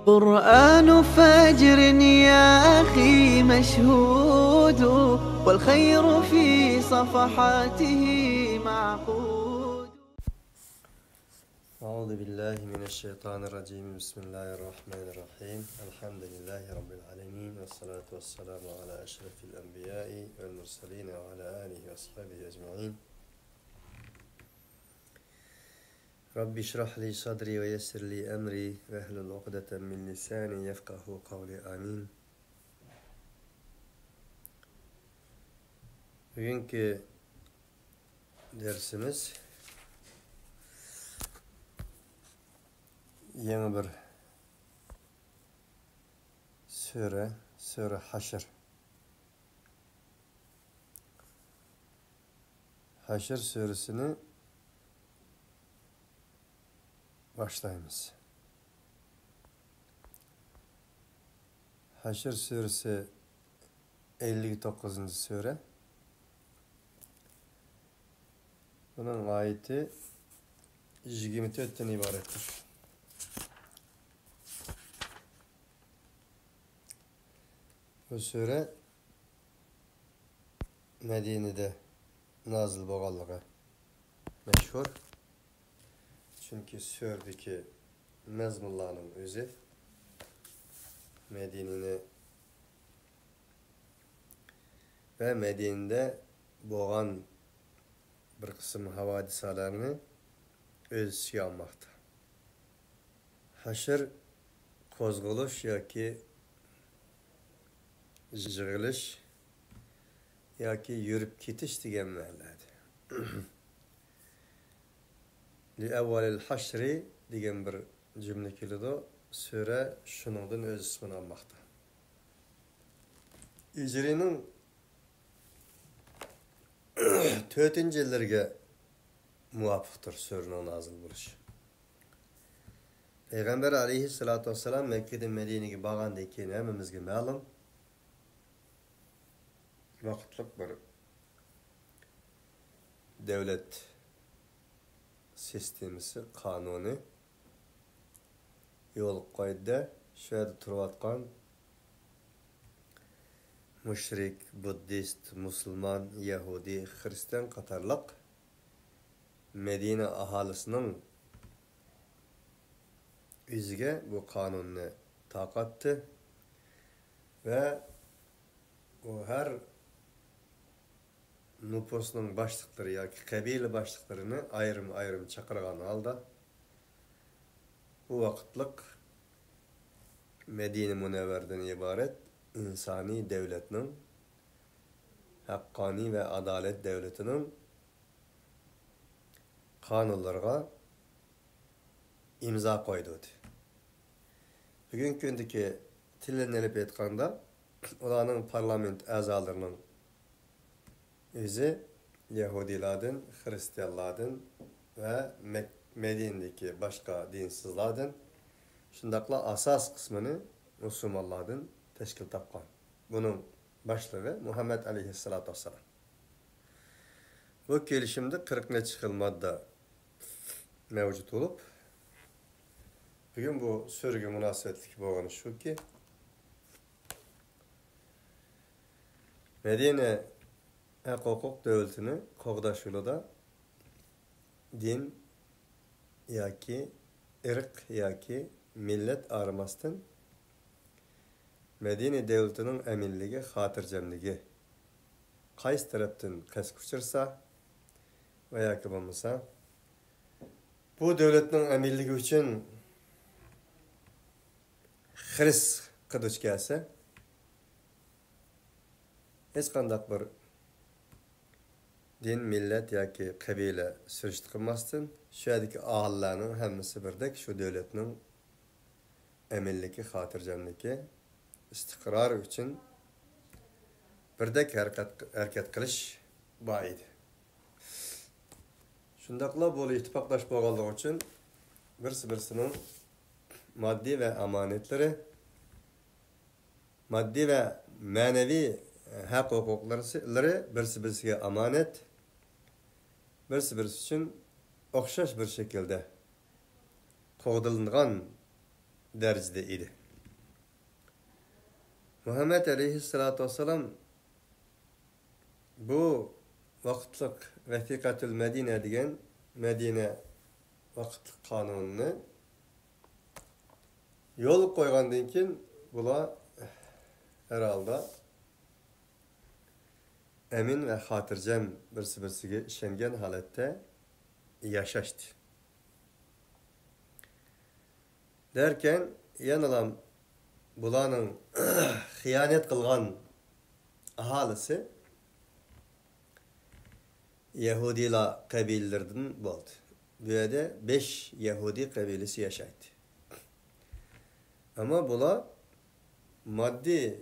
قرآن فجر يا أخي مشهود والخير في صفحاته معقود. أعوذ بالله من الشيطان الرجيم. بسم الله الرحمن الرحيم. الحمد لله رب العالمين والصلاة والسلام على أشرف الأنبياء والمرسلين وعلى آله وصحبه أجمعين. رب اشرح لي صدري ويسر لي أمري واحلل عقدة من لساني يفقه قولي آمين. Bugünkü dersimiz yeni bir Sure Haşr. Haşr suresini başlayımız. Haşr suresi 59. sure. Bunun ayeti 24'ten ibarettir. Bu sure Medine'de nazil bolganlygy meşhur. Çünkü suredeki mezmunlarının özü Medine'ni ve Medine'de bolgan bir kısım havadisalarını öz içine almakta. Haşr kozguluş yoki jig'ilish yoki yurib ketish degan ma'noda. Li avvalil haşri degan bir cümle keladi. Sure shuningdan o'z ismini olmoqda. Hijrining 4-yillarga muvofiqdir surening nozil bo'lishi. Payg'ambar alayhissalatu vassalam Makkadan Madinaga borgandan keyin hammamizga ma'lum vaqtliq bir davlat sistemasi, qonuni yo'l qo'ydi. Shu yerda turayotgan mushrik, buddist, musulmon, yahudi, xristian qatorliq Medina aholisining o'ziga bu qonunni taqatdi ve o her nüfusning başlıkları yoki qabila başlıklarını ayrım chaqirgan holda bu vaqtliq Medine Munevver'den ibaret insani devletinin, haqqani ve adalet devletinin kanunlarga imza koydu. Bugünkü gündeki tillenilip etkanda olanın parlament azalarının özü Yahudilerden, Hristiyanlardan ve Medine'deki başka dinsizlerden şundakla asas kısmını Müslümanlardan teşkil tapkan. Bunun başlığı Muhammed Aleyhisselatü Vesselam. Bu gelişimde 40 neçe yıl madde mevcut olup bugün bu sürgü münasebetlik boğanı şu ki Medine hukuk devletini kogdaş yolunda din yoki ırk yoki millet aramasdan Medine devletinin eminligi, hatırcamligi qaysi tarafdan qasd kuchirsa va yoki bo'lmasa bu devletning eminligi uchun xiris qidish kelsa hech qanday bir din, millet yoki qabila surishti qilmasdan shu yerdagi ahillarning hammasi birdek shu devletning eminligi, xotirjamligi, istiqror uchun birdek harakat qilish bor edi. Shundaqla bu ittifoqlash bo'lganligi uchun birsining maddi ve amanetlari, maddi ve manevi hak hukukları birisiga amanet, birisi için o'xshash bir şekilde qo'g'dilingan derecede idi. Muhammed aleyhissalatu vesselam bu vakitlik Vethikatül Medine degan Medine vakitlik kanununu yol koygandan keyin bular herhalde emin ve hatırcam birisi-birisiga ishongan holatda yashashdi. Derken yanalam bularning xiyonet qilgan aholisi Yahudilar qabilalaridan bo'ldi. Bu yerda 5 Yahudi qabilasi yashaydi. Ama bular maddi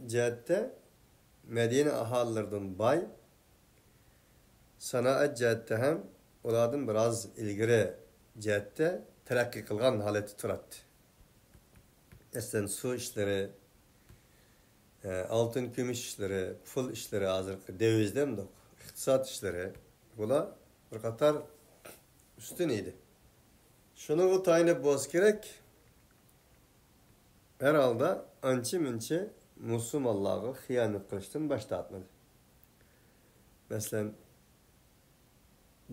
jihatda Medine aholilaridan boy, sanoat jihatda ham ulardan biroz ilgari jihatda taraqqiy qilgan holatda turadi. Masalan, suv ishlari, altın kumush ishlari, pul ishlari, hozirgi devizda iqtisod ishlari bular bir qator ustun edi. Shuni u tayinib bo'lsa kerak. Herhalde ancha-muncha musulmonlarga xiyonat qilishdan bosh tortmadi. Masalan,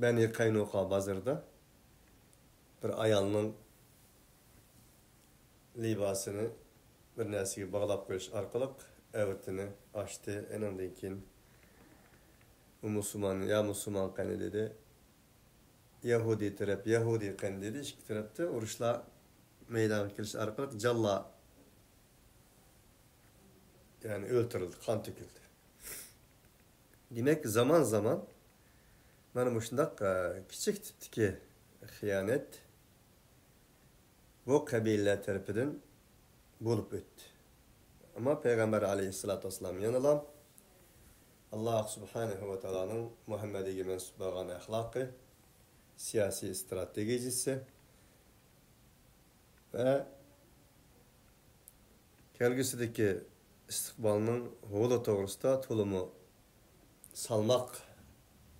Bani Qaynuqa bozorida bir ayolning libosini bir narsaga bog'lab qo'yish orqali avtini ochdi. Undan keyin u musulmon qani dedi. Yahudi taraf Yahudi qani dedi. Ikki tarafda urushlar meydana kelish orqali jalla yani öldürüldü, kan töküldü. Demek zaman zaman mana bu şundaq kichik tipdagi xiyonet bu qabilalar tarafidan bo'lib o'tdi. Ama Peygamber aleyhissalatu vesselam yanalam Allah subhanahu ve taolaning Muhammadiga mansub bo'lgan axloqi, siyosiy strategiyasi ve kelgusidagi istiqbolning yo'li to'g'risida to'liq salmoq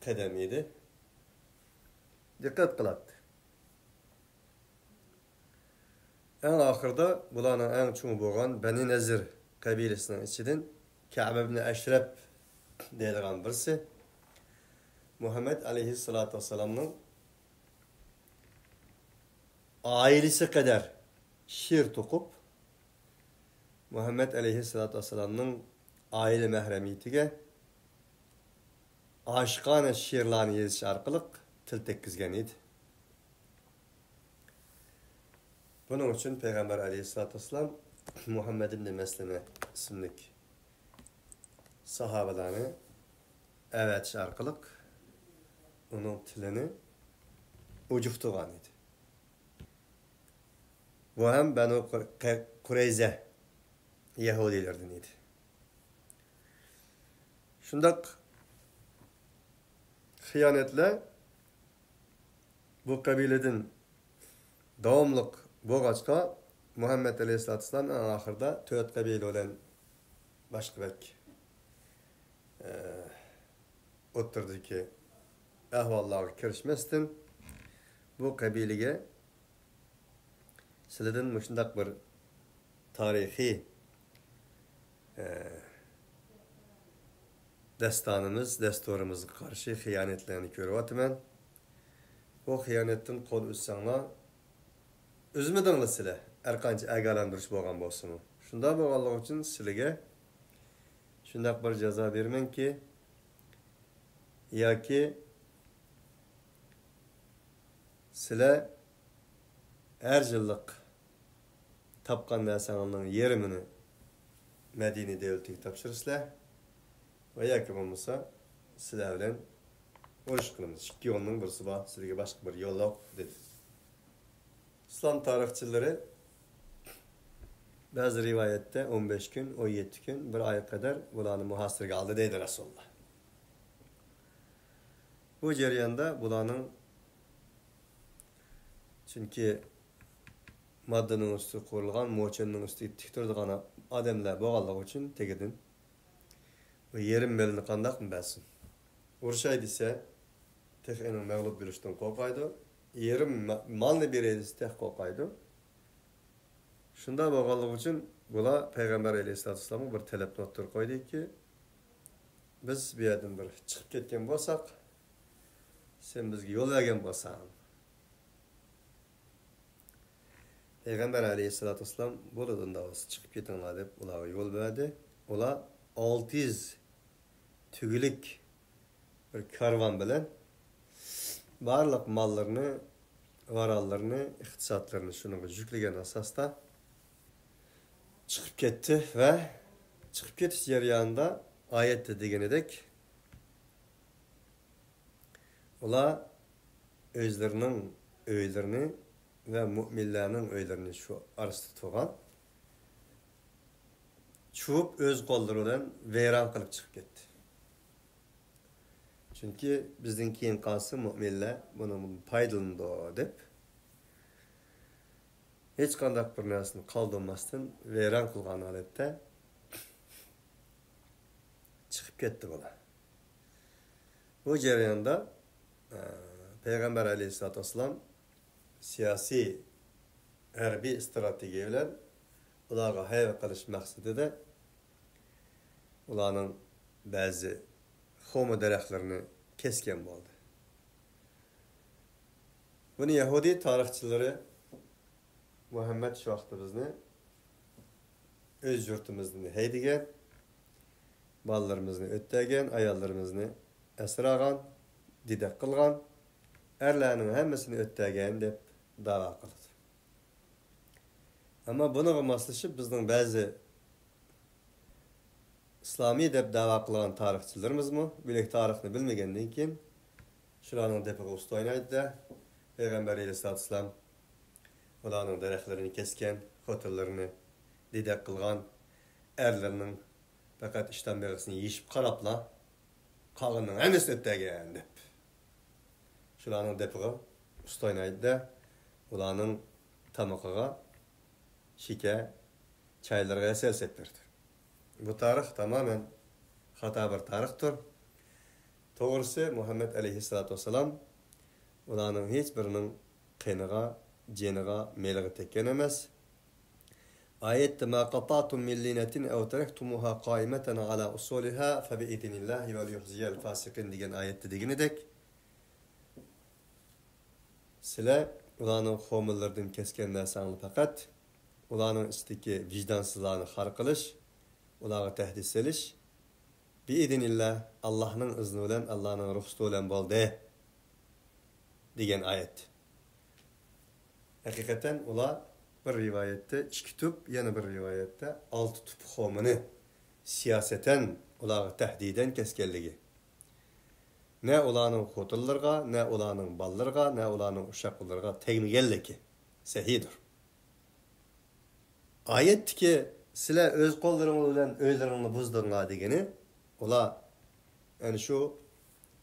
qadam edi. Diqqat qiladi. Eng oxirida bularning eng cho'ng bo'lgan Bani Nazir qabilasining ichidan Ka'b ibn Ashraf deyilgan birisi Muhammed aleyhissalatu vesselamning ailesi kadar şiir to'qib Muhammed aleyhissalatu vesselam'ның aile mahremiyetiga aşıqana şiirlarni yezish orqali til tekkizgan edi. Bunun için Peygamber aleyhissalatu vesselam Muhammed ibn Mesleme isimli sahabalarni avatish orqali onun tilini ucuftugan edi. Bu hem Banu Kureyze Yahudilerden idi. Şundak xiyonetle bu kabileden davamlık boğaçka Muhammed Aleyhisselatü Vesselam en ahırda 4 kabile olan başka belki oturdu ki ahvallara kirişmezsin. Bu kabileye sizlerden müşündak bir tarihi desturumuz karşı xiyanetlerini görüyormen. O xiyanetten kol üstsanlar üzmedinli sile erkanç agalandırış boğan bolsunmu. Şunda boğanlık için silige şundak bir ceza vermen ki ya ki sile her yıllık tapkan nasanının yerimini Medine devletiga topshirishlar va yoki bo'lmasa sizlar bilan urush qilamiz. Ikki yo'lning birisi bor, sizlarga boshqa bir yo'l yo'q dedi. İslam tarixchilari ba'zi rivoyatda 15 kun, 17 kun, bir oy qadar bularni muhosiraga oldi deydi Rasululloh. Bu jarayonda bularning chunki maddenin üstü kurulgan, moçanın üstü tik turdigan adamlar bo'lganligi uchun tegidin bu yerim belini qandaq mı bilsin. Urushay dese texenin mag'lub bo'lishdan qo'rqaydi. Yerim malni beradi desa qo'rqaydi. Şunda bo'lganligi uchun bular payg'ambar alayhissalomga bir talabni o'tirib qo'ydiki, biz bu yerdan bir chiqib ketgan bo'lsak, sen bizga yo'l bergan bo'lsan. Payg'ambar alayhissalom buradan da chiqib ketinglar deb ularga yo'l berdi. Ular 600 tügülük bir karvan bilen barliq mallarını, varallarını, iqtisatlarını şunun yüklegen asasda çıkıp ketdi ve çıkıp ketiş jarayonida ayette degenidek ular özlerinin öylerini ve müminlerinin öylerini şu arasında turgan çubup öz kolları bilen veyran kılıp çıkıp ketdi. Çünkü bizden keyin qalsa müminler bunun paydalandı deb hech qanday bir narsani qoldirmasdan vayron qilgan holatda chiqib ketdi bular. Bu jarayonda Payg'ambar alayhissalatu vassalam siyosiy harbiy strategiya bilan ularga hayva qilish maqsadida ularning ba'zi xoma daraxtlarini kesken bo'ldi. Buni Yahudi tarixchilari Muhammed şu vaqtda bizni öz yurtimizdan haydigan, bolalarimizni o'tdagan, ayollarimizni asragan, didak qilgan, erlarning hammasini o'tdagan deb da'vo qildi. Ama buna moslashib bizning ba'zi İslami deb da'vo qilgan tarixchilarimizmi, bilek tarixni bilmagandan keyin shularning depiga usta o'ynaydi. Payg'ambar alayhissalatu vassalam ularning daraxtlarini kesken, xotinlarini didak qilgan, erlarning faqat ishdan beg'isini yeyishib qarabla, qolganning hammasini o'tdagan deb. Shularning depiga usta o'ynaydi. Ularning tamoqiga şike, çaylarga asal septirdi. Bu tarix tamamen hata bir tarixdir. To'g'risi Muhammed aleyhissalatu vesselam ularning hech birining qiniga, jeniga, meliga tekkan emas. Ayetde ma qata'tum min linatin aw taraktumuha qa'imatan ala usuliha fa bi idnillahi ve yuhziyal fasiqin degan ayetde deganidek sizlar ularning xo'millardan kesgan narsani faqat ularning istiki vicdansızlarını xar qilish, ularga tahdid selish biidinillah Allah'ın izni bilan, Allah'ın ruhsati bilan bo'ldi degan ayet. Hakikaten ular bir rivayette 2 tup, yana bir rivayette 6 tup xomini siyaseten ularga tahdiden keskenligi. Ne ularning xotinlarga, ne ularning ballarga, ne ularning uşaqlarga tegmaganligi sahidir. Ayet ki sizler öz kollarınız bilen öylerini buzdurlar degeni ular yani şu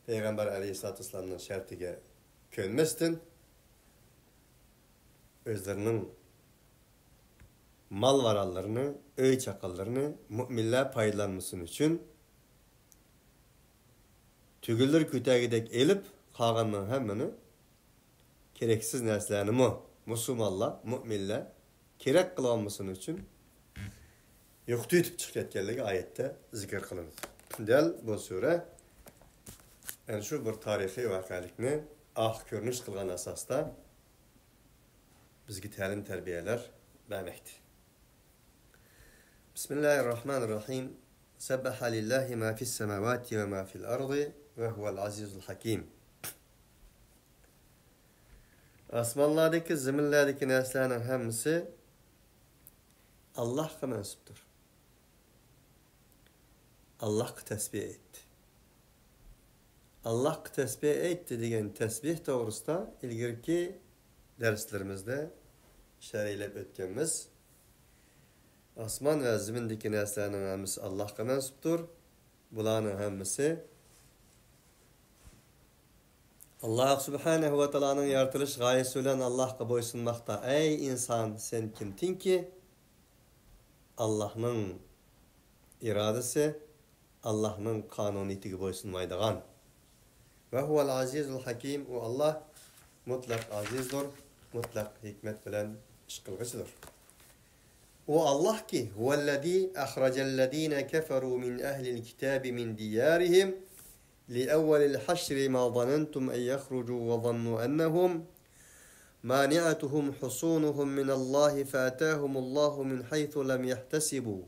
Peygamber aleyhissalatu vesselam'ın şartıga könmestin özlerinin mal varallarını, öy çakallarını müminler paylanmasın için tügüller kütagidek elip qalganның hemmini gereksiz nerslerini Müslümanlar, müminler kerak qilolmasın üçün yo'qda yutib chiqib ketganligi ayette zikr qilindi. Del bu sure yani şu bir tarixiy voqelikni ah ko'rinish qilgan asosda bizga ta'lim tarbiyalar bermoqda. Bismillahirrahmanirrahim. Sabbaha lillahi ma fis samawati ve ma fil ardi ve huvel azizul hakim. Osmonlardagi, zaminlardagi narsalarning hammasi Allah'a mensuptur. Allah'a tesbih etti. Allah'a tesbih etti degan tesbih to'g'risida ilgirki derslerimizde şer'ilep o'tganmiz. Osmon va zimindagi narsalarning hammasi Allah'a mensuptur. Bularning hammasi Allah subhanahu ve ta'ala'nın yaratılış gayesi bilen Allah'a boysunmakta. Ey insan sen kimtin ki? Allah'ın iradesi, Allah'ın kanuniyetiga boysunmaydigan. Ve huvel azizul hakim. O Allah mutlak azizdir, mutlak hikmet bilen iş kılgıçıdır. O Allah ki huvellezî ahracellezîne keferû min ehlil kitâbi min diyârihim li'evvelil haşri mâ zanentum en yehrucû ve zannû ennehum مانعتهم حصونهم من الله فأتاهم الله من حيث لم يحتسبوا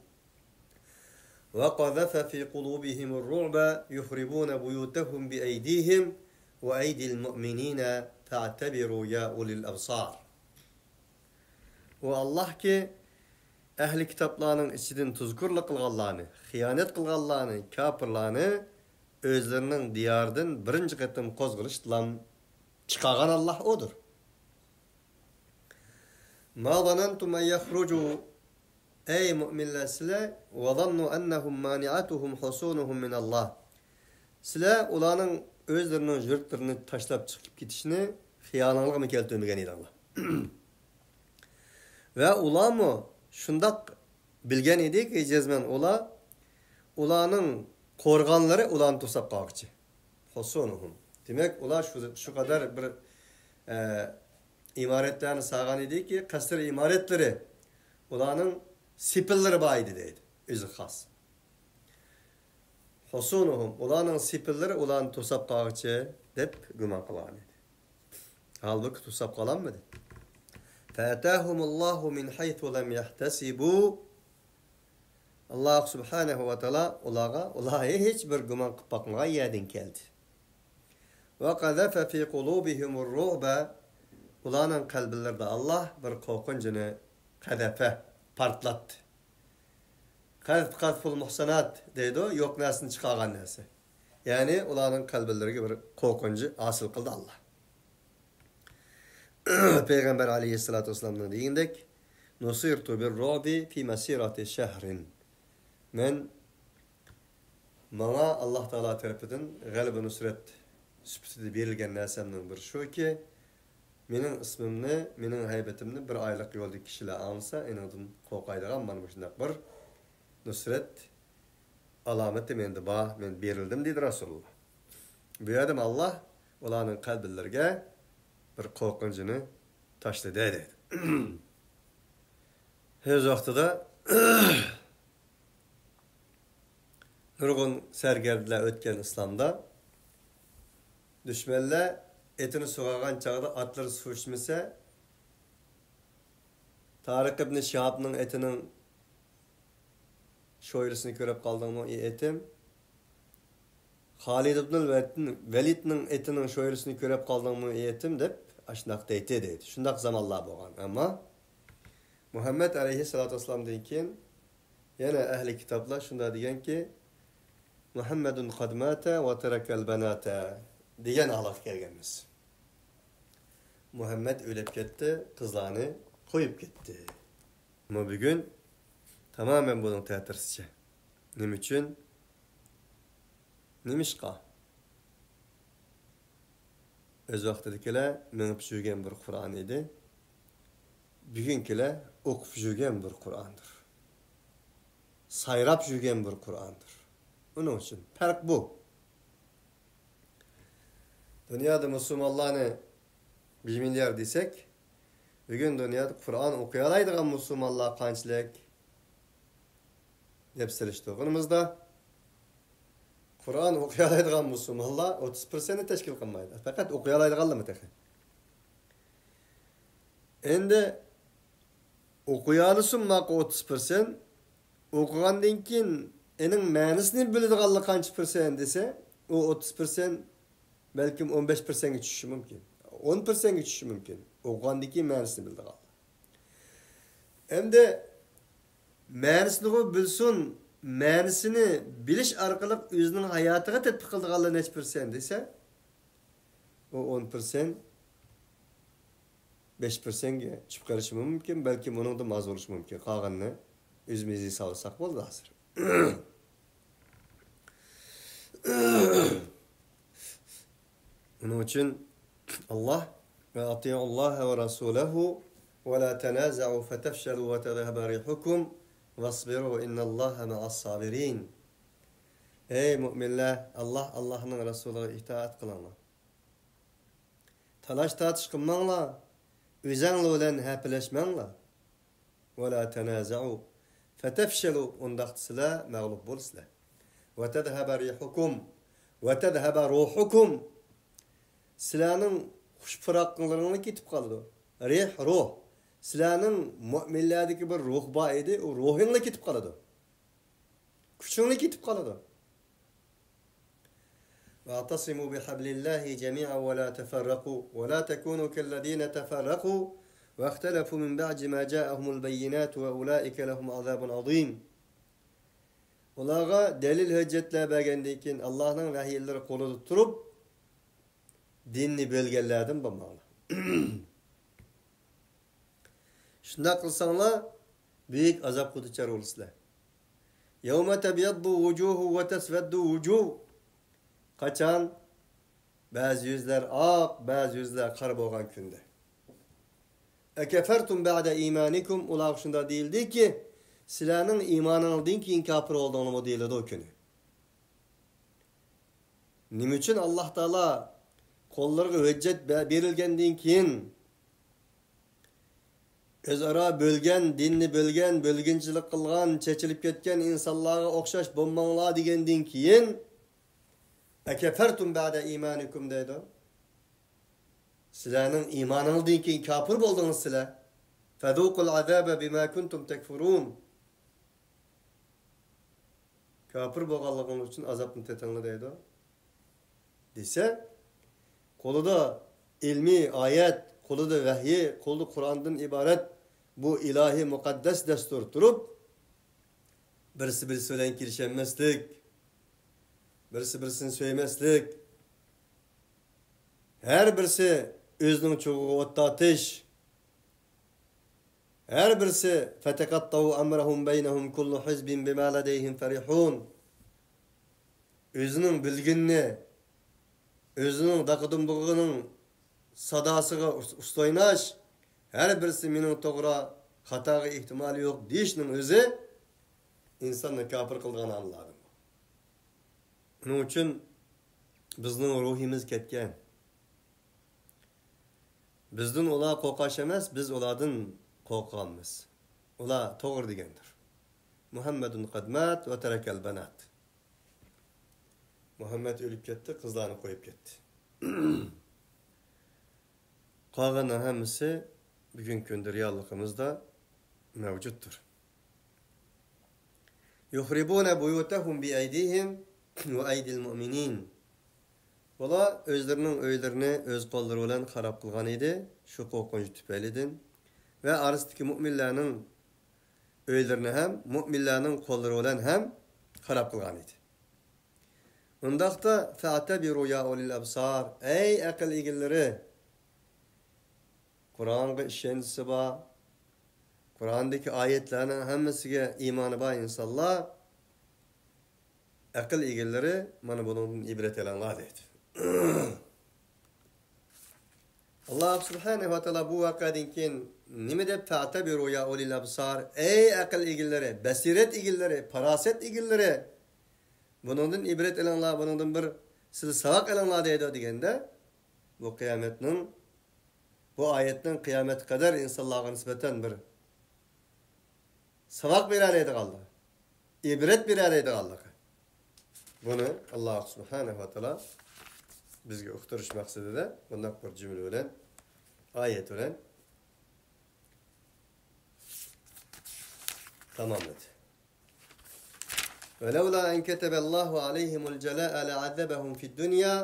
وقذف في قلوبهم الرعب يخربون بيوتهم بأيديهم وأيدي المؤمنين فاعتبروا يا أولي الأبصار. والله ki ehli kitaplarının içinden tuzgurluk kılganlarını, hıyanet kılganlarını, kafirlarını özlerinin diyardan birinci kıtım kozguluşlan çıkagan Allah odur. Ma zanantum en yahrucu ey müminler sile ve zannu ennehum mani'atuhum husunuhum min Allah. Sile ulanın özlerinin yurtlarını taşlap çıkıp gitişini hıyananlık mı keltürmegen idi Allah. Ve ula mı şundak bilgen idi ki cezmen ulanın korganları ulan tutsap kalkçı. Husunuhum. Demek ula şu kadar bir imaretlerini sağan idi ki kasır imaretleri ulanın sipilleri baydı deydi. Özü khas. Husunuhum ulanın sipilleri ulan tutsap kalkçı dep güman kılan idi. Halbuki tutsap kalan mıydı? فَاَتَاهُمُ اللّٰهُ مِنْ حَيْثُ لَمْ يَحْتَسِبُوا Allah subhanehu ve teala ulağa hiçbir güman kıpakmaya yedin geldi. وَقَذَفَ فِي قُلُوبِهِمُ الرُّعْبَ Ulağının kalbillerde Allah bir korkuncunu kadefe, partlattı. Kadful muhsanat deydi o, yok nesini çıkargan nesi. Yani ulağının kalbillerine bir korkuncu asıl kıldı Allah. Peygamber aleyhissalatü vesselam'ın deyindek nusirtu bir ru'bi fi mesirati şehrin. Bana Allah Teala tarafından galib nusret sübsidi verilgen nesemden bir şu ki menin ismimni, menin haybetimni bir aylık yolda kişiler alsa enadın korkaydıgan bana şundak bir nusret alameti mende ba men berildim dedi Rasulullah. Bu adam Allah ulanın kalbillerine bir korkuncunu taşladı dedi. Her vaxtıda nurgun sergerdiler ötken İslam'da düşmanlar etini soğagan çağda atları su içmese Tarık ibn Şihab'nın etinin şoyrisini körüp kaldığımı etim Halid ibn Velid'nin etinin şoyrisini körüp kaldığımı etim dep aşnaq deydi. Şundaq zamanlar bolgan. Ama Muhammed aleyhissalatu vesselam deyken yana ehli kitaplar şunda degen ki Muhammedun qad mata ve terakal banata degan alaf kelganmiz. Muhammed ölüp ketdi, kızlarını koyup gitti. Ama bugün tamamen bunun teatrisice. Nim üçün? Nimişqa? Öz vaqtidagilar minib жүрген bir Qur'on edi. Bugungilar o'qib жүрген bir Qur'ondir. Sayrab жүрген bir Qur'ondir. Onun için fark bu. Dünyada Müslümanlarını 1 milyar desek, bugün dünyada Qur'on okuyalaydigan Müslümanlar qanchalik deb selishtirganimizda Qur'on okuyalaydigan Müslümanlar 30% teşkil qilmaydi. Faqat okuyalaydiganlar mutaxi. Endi okuyalısın maq 30%, okugandan keyin ening ma'nosini biladiganlar qancha % desa, o 30% belki 15%ga tushishi mumkin. 10%ga tushishi mumkin. O'qigandan keyin ma'nosini biladiganlar. Endi ma'nosini bilsin, ma'nosini bilish orqali o'zining hayotiga tatbiq qiladiganlar necha % desa, o 10% 5%ga chiqib qolishi mumkin, balki buningda maz bo'lishi mumkin. Qolganini o'zimizga solsak bo'ldi hozir. Onun için Allah ve ati'ullaha ve rasulahu ve la tenaza'u fetefşelu ve tezehebe rihukum vasbiru innallaha ma'as sabirin. Ey müminler, Allah'ın Resulüne itaat kılınlar. Talaş tartış kılmanlar, özəngli olan həpiləşmənlər. ولا تنازعوا فتفشلوا وندقتسلا مغلوب بولسلا وتذهب ريحكم وتذهب روحكم سلانın xush pıraqınlarını ketip qaldı. Rih, ruh. Sizlarning mu'minlardagi bir ruh bor edi, u ruhingni ketib qoladi. Kuchingni ketib qoladi. واعتصموا بحبل الله جميعا ولا تفرقوا ولا تكونوا كالذين تفرقوا واختلفوا من بعد ما جاءهم البينات واولئك لهم عذاب عظيم. Ularga delil hüccetler bergendan keyin Allohning vahiylari qo'lida turib dinni bölgenlerden bulmalı. Şunda kılsanlar büyük azap kuduçar olurlar. يَوْمَ تَبْيَضُّ وُجُوهُ وَتَسْوَدُّ وُجُوهُ Kaçan bazı yüzler ak, bazı yüzler kara boğan günde. اَكَفَرْتُمْ بَعْدَ اِيمَانِكُمْ Ular şunda değildi ki silahının imanını din ki inkafir olduğunu mu değildi o günü. Niçin Allah Teala kollarına hüccet berilgendiğin keyin özara bölgen, dinni bölgen, bölgünçilik kılgan, çeçilip ketken insanlara okşaş bombanlar degendiğin keyin ekefertum ba'de imanikum deydi. Sizlerinin imanını deyin ki kafir buldunuz sizler. Fedukul azabe bima kuntum tekfurun. Kafir boğallığınız için azapını tetanlı deydi. Dese koluda ilmi ayet, koluda vahyi, koluda Kur'an'dan ibaret bu ilahi mukaddes destur durup birisi bilen kirişenmezlik, birisi birisini söylemezlik, her birisi özünün çoğu ottatış, her birisi fetekattahu amrahum beynehum kullu hizbin bima ladeyhim ferihun özünün bilginini özünün daqıdımlığının sadasıga ustaynaş, her birisi mening to'g'ri xatoga ihtimoli yo'q deyishning o'zi insonni kafir qilgan anladim. Onun uchun bizning ruhimiz ketgan. Bizdan ular qo'rqash emas, biz ulardan qo'rqamiz. Ular to'g'ri degandir. Muhammadun qadmat va tarakal banat. Muhammed ölüp ketdi, qizlarni qo'yib ketdi. Qolganlar hammasi bugungi kunda realligimizda mavjuddir. Yuhribuna buyutahum bi aydihim va aydil mu'minin. Ular özlerining uylarini öz qo'llari bilan xarob qilgan edi, shu qo'rqinch tufaylidan va arasidagi mu'minlarning uylarini ham mu'minlarning qo'llari bilan ham xarob qilgan edi. Undaqda fa'tabiru ya ulil absar ey aql egillari Kur'an'a işencisi var. Kur'an'daki ayetlerinin hammasiga imanı var insanlar. Akıl egilleri bana bunun ibret elenler deydi. Allah subhanahu wa ta'ala bu vakadin keyin nima deb ta'tabiru ya ulil absar ey akıl egilleri, basiret egilleri, paraset egilleri bunun ibret elenler, bunun bir siz savak elenler deydi degende bu kıyametnin bu ayetten kıyamet kadar insanlara nispeten bir savak bir araydı kaldı. İbret bir araydı kaldı. Bunu Allah subhanahu wa ta'ala bizge uqtirish maqsadida bunday bir cümle bilan ayet bilan tamamladı. وَلَوْلَا أَنْ كَتَبَ اللّٰهُ عَلَيْهِمُ الْجَلَاءَ لَعَذَّبَهُمْ فِي الدُّنْيَا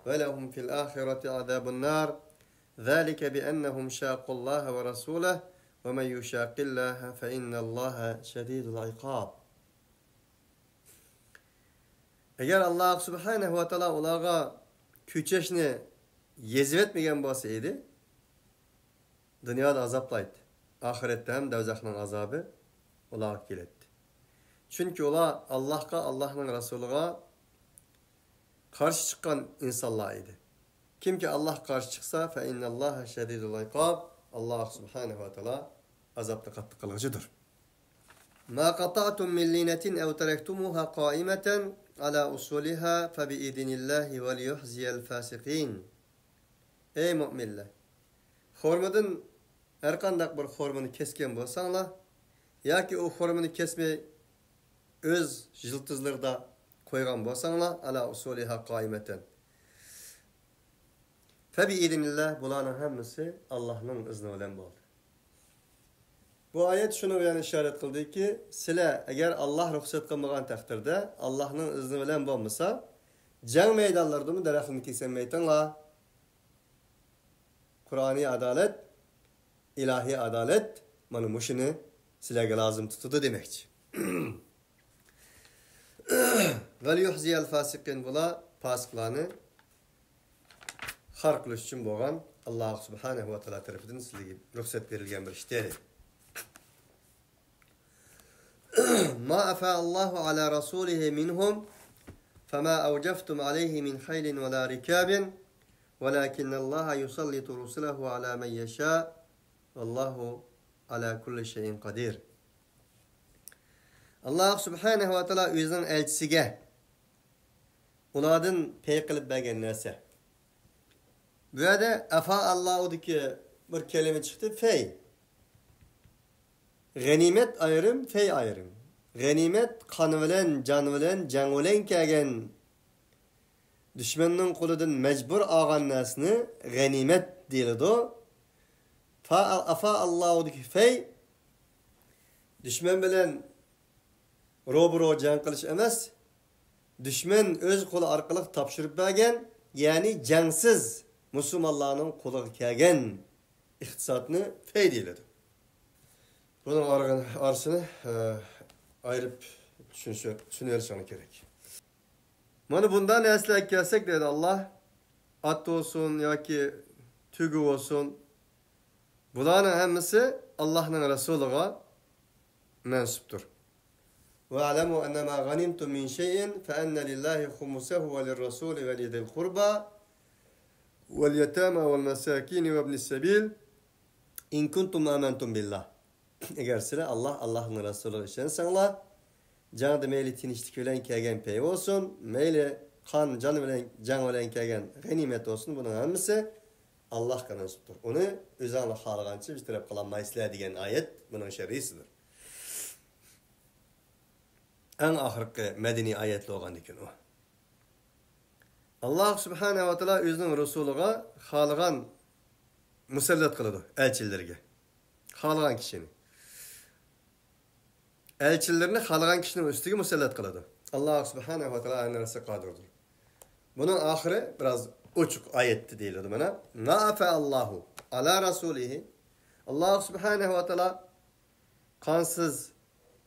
وَلَهُمْ فِي الْآخِرَةِ عَذَابُ النَّارِ ذَلِكَ بِأَنَّهُمْ شَاقُوا اللّٰهَ وَرَسُولَهُ وَمَنْ يُشَاقِ اللّٰهَ فَإِنَّ اللّٰهَ شَدِيدُ الْعِقَابِ. Eğer Allah subhanahu wa ta'ala onlara küçeşini yezvetmegen bolsaydı, dünyada azaplaydı. Ahirette hem dozaqning azabı ularga keladi. Çünkü ular Allah'a, Allah'ın Resuluga karşı çıkan insanlar idi. Kim ki Allah karşı çıksa fe innallaha şedidul iqab. Allah subhanahu wa ta'ala azapta qattiq qilg'ichidir. Ma qata'tum min linatin aw taraktumuha qa'imatan ala usuliha fa bi idnillahi ve liyuhziyal fasiqin. Ey müminler. Hormadan her qandaq bir hormani kesken bolsanglar, yoki u xurmini kesmay o'z yiltizlarida qo'ygan bo'lsanglar ala usuliha qoimatan. Tabi idinillah bularning hammasi Allohning izni bilan bo'ldi. Bu ayet shuni bilan ishorat qildiki, sizlar agar Alloh ruxsat qilmagan taqdirda, Allohning izni bilan bo'lmasa, jang maydonlarida daraxtni kesanmaytinglar. Qur'oniy adolat, ilahiy adolat mana mushuni sizlarga lozim tutadi demakchi. Vel yuhziyal fasiqin bular fasiqlarni xar qilish uchun bo'lgan Alloh subhanahu va taolo tomonidan sizlarga ruxsat berilgan bir ishdir. Ma afa Allahu ala rasulihi minhum fama awjaftum alayhi min khaylin wa la rikabin walakin Allah yusallitu rusulahu ala man yasha wallahu ala kulli şeyin qadir. Allah subhanahu wa taolo o'zining elchisiga ulardan pay qilib bergan narsa. Bu yerda afa Alloh'daki bir kelime çıktı. Fey. Ganimet ayrım, fey ayrım. Ganimet kan bilen, can bilen, can bilen kelgen düşmanın kuludan mecbur ağan nasını ganimet deyildi. Afa Alloh'daki fey düşman bilen robro can kılış emas. Düşman öz kulu arkalık tapşırıp bergen, yani cansız Müslümanların kulağı kelgen iktisatını fey deyildi. Bunun arasını ayırıp düşünürseniz gerek. Mana bundan nesle gelsek dedi Allah, at olsun ya ki tügü olsun, bunların hemisi Allah'ın Resulu'na mensuptur. وَاعْلَمُوا أَنَّمَا غَنِمْتُمْ مِنْ شَيْءٍ فَأَنَّ لِلَّهِ خُمُسَهُ وَلِلرَّسُولِ وَلِذِي الْقُرْبَى وَالْيَتَامَى وَالْمَسَاكِينِ وَابْنِ السَّبِيلِ إِنْ كُنْتُمْ آمَنْتُمْ بِاللّٰهِ. Eğer size Allah'ın Resulü işenseniz, canı meyli tinişlik ölen kelgen pey olsun, meyli kan can ölen kelgen ganimet olsun, bunun hemisi Allah kanısıdır. Onu özenle halıgançı bir taraf kılanmayısılar diyen ayet bunun şerhisidir. En ahirki medeni ayetli olan dikin o. Allah subhanehu ve teala özünün Resulü'ne halıgan musallat kılıdı elçilerine. Halıgan kişinin. Elçilerini halıgan kişinin üstüge musallat kılıdı. Allah subhanehu ve teala annarası kadirdir. Bunun ahiri biraz uçuk ayetti değildi bana. Na'afe Allahu ala rasulihi. Allah subhanehu ve teala kansız,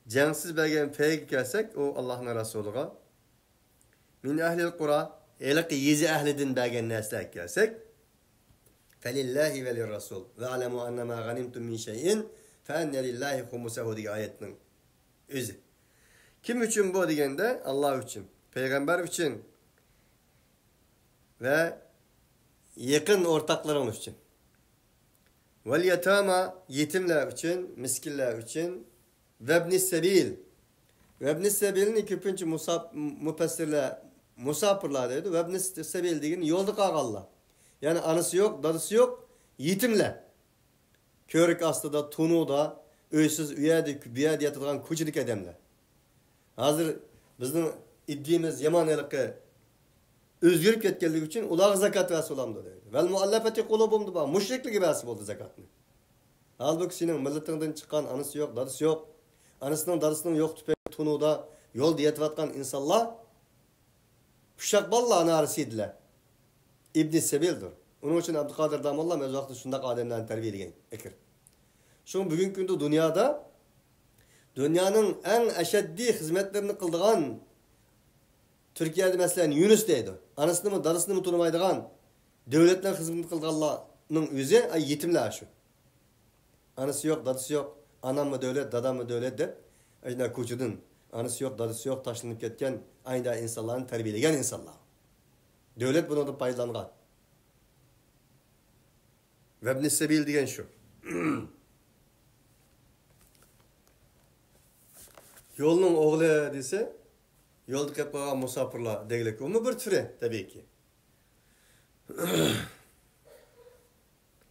cansız belgen peygi gelsek o Allah'ın Resulü'ne. Min ehlil kura, elki yizi ehlidin belgen neslik gelsek. Felillahi ve lirrasul. Ve alemu annema ganimtum min şeyin fe enne lillahi humusehu diye ayetinin özü. Kim için bu diyende? Allah için. Peygamber için. Ve yakın ortaklarımız için. Vel yetama yetimler için, miskinler için. Vebnis sebil. Vebnis sebilin ikinci müfessirler, musafirler dedi. Vebnis sebil diyen yolda kalırlar. Yani anısı yok, dadısı yok, yetimler. Körük astıda, tunuda, öysüz, üyede, büyede yatırgan küçücük adamlar. Hazır bizim iddiğimiz yamanlıkı özgürlük etkilik için ular zakat versi olamdı dedi. Vel muallafeti kulubumdu bana. Müşriklik versi oldu zakatını. Halbuki senin milletinden çıkan anısı yok, dadısı yok. Anısının, dadısının yok tüpek, tunuda, yol diyetivatkan insanlar kuşak balla anarısıydılar. İbn-i Sebil'dir. Onun için Abdülkadir Damallah mevzuakta şundak ademlerini terbiyeleyen ekir. Şu bugün günde dünyada dünyanın en eşeddi hizmetlerini kıldığan Türkiye'de mesela Yunus deydi. Anısını mı dadısını mı tanımaydıgan devletler hizmetini kıldığanların özü yetimler şu. Anısı yok, dadısı yok. Anam mı devlet, dadam mı devlet de ayna kuçudun. Anısı yok, dadısı yok, taşlanıp ketken aynı insanların terbiyeleyen insanlar. Devlet bunu da paylangan. Vebnis sebil diyen şu. Yolun oğlu dese, yolda kep kalan musafirler degilik. Onu bir türe tabii ki.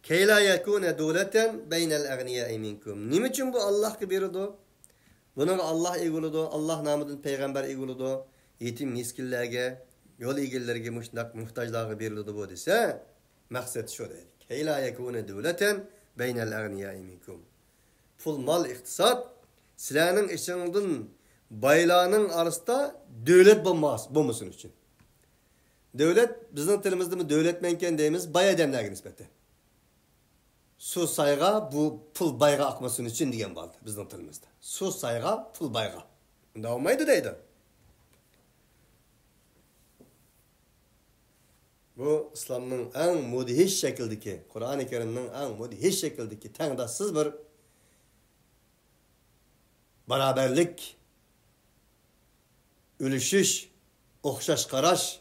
Keyla yekune devleten beynel agniyai minkum. Niçin bu Allah kibiridir? Bunun Allah eguludu, Allah namıdın peygamber eguludu, yetim miskillerge, yol egillerge muhtajlarga berildi bu dese, maksat şu dedik. Hey la yekune devleten beynel agniyai minkum. Pul mal iktisat, sizlerinin işinizin baylarının arasında devlet bulmasın için. Devlet, bizim tilimizde mi devlet menken deyimiz bay adamlarga nispeti. Su sayga bu pul bayga akmasın için diyen baldı bizim tilimizde. Su sayga pul bayga. Bunda olmaydı deydi. Bu İslam'ın en mudihiş şekildeki, Kur'an-ı Kerim'in en mudihiş şekildeki tengdassız bir beraberlik, ülüşüş, okşaş karaş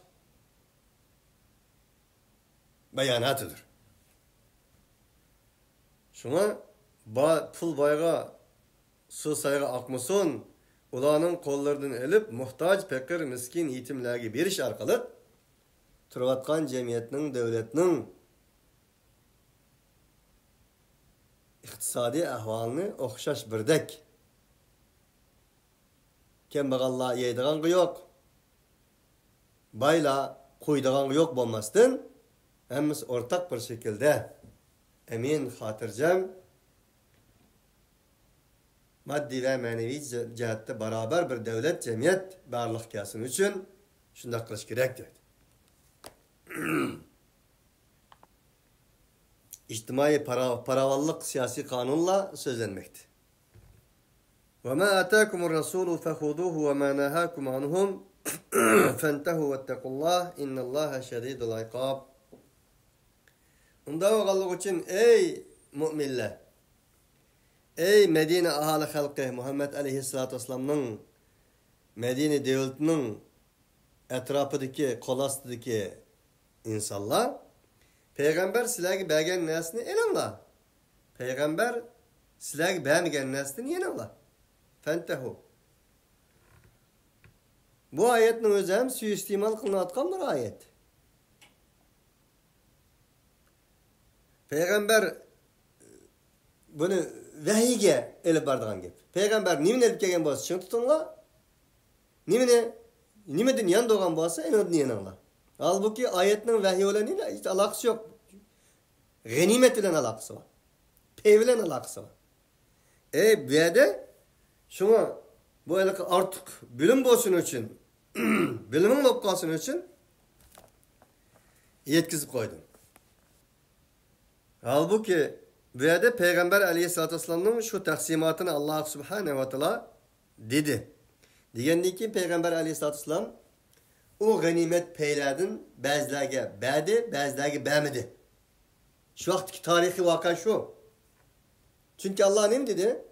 beyanatıdır. Şuna pul bayga, su sayga akmasın, ulanın kollarından elip, muhtaç, pekir, miskin, yetimlerge beriş arkalı, turvatkan cemiyetinin, devletinin iktisadi ahvalını okşaş birdek. Kembagallar yeydiğen yok. Bayla koyduğan yok bulmasın. Hemiz ortak bir şekilde emin, hatırcam, maddi ve manevi cihette beraber bir devlet, cemiyet varlık kılsın için şunda kılış gerektir. İçtimai paravallık siyasi kanunla sözlenmekti. وَمَا آتَاكُمُ الرَّسُولُ فَخُذُوهُ وَمَا نَهَاكُمْ عَنْهُمْ فَانْتَهُوا وَاتَّقُوا اللّٰهِ اِنَّ اللّٰهَ شَدِيدُ الْعِقَابِ. Unda oğallık için ey müminler, ey Medine ahali halkı, Muhammed Aleyhisselatü Vesselam'ın Medine devletinin etrafındaki, kolastındaki insanlar, Peygamber silahı bergen nesini elanla. Peygamber silahı bergen nesini yenala. Fentehu. Bu ayetin özü hem suistimal kılınatkan bir ayet. Peygamber bunu vehiyge elip bardığan gibi. Peygamber nimin elip gelgen boğası için tutunla, nimedin yan doğan boğası en yananla. Halbuki ayetin vehiy olan ile hiç alakası yok. Ganimet ile alakası var. Pevle alakası var. Bu yerde şuna bu artık bilim bolsun için, bilimin lokasın için yetkizip koydum. Halbuki bu yerde Peygamber Aleyhisselatü Vesselam'ın şu taksimatını Allah Subhanahu ve Teala dedi. Diyendi ki Peygamber Aleyhisselatü Vesselam o ganimet peylerden bazılarga badi, bazılarga bemidi. Şu vaktki tarihi vaka şu. Çünkü Allah ne dedi?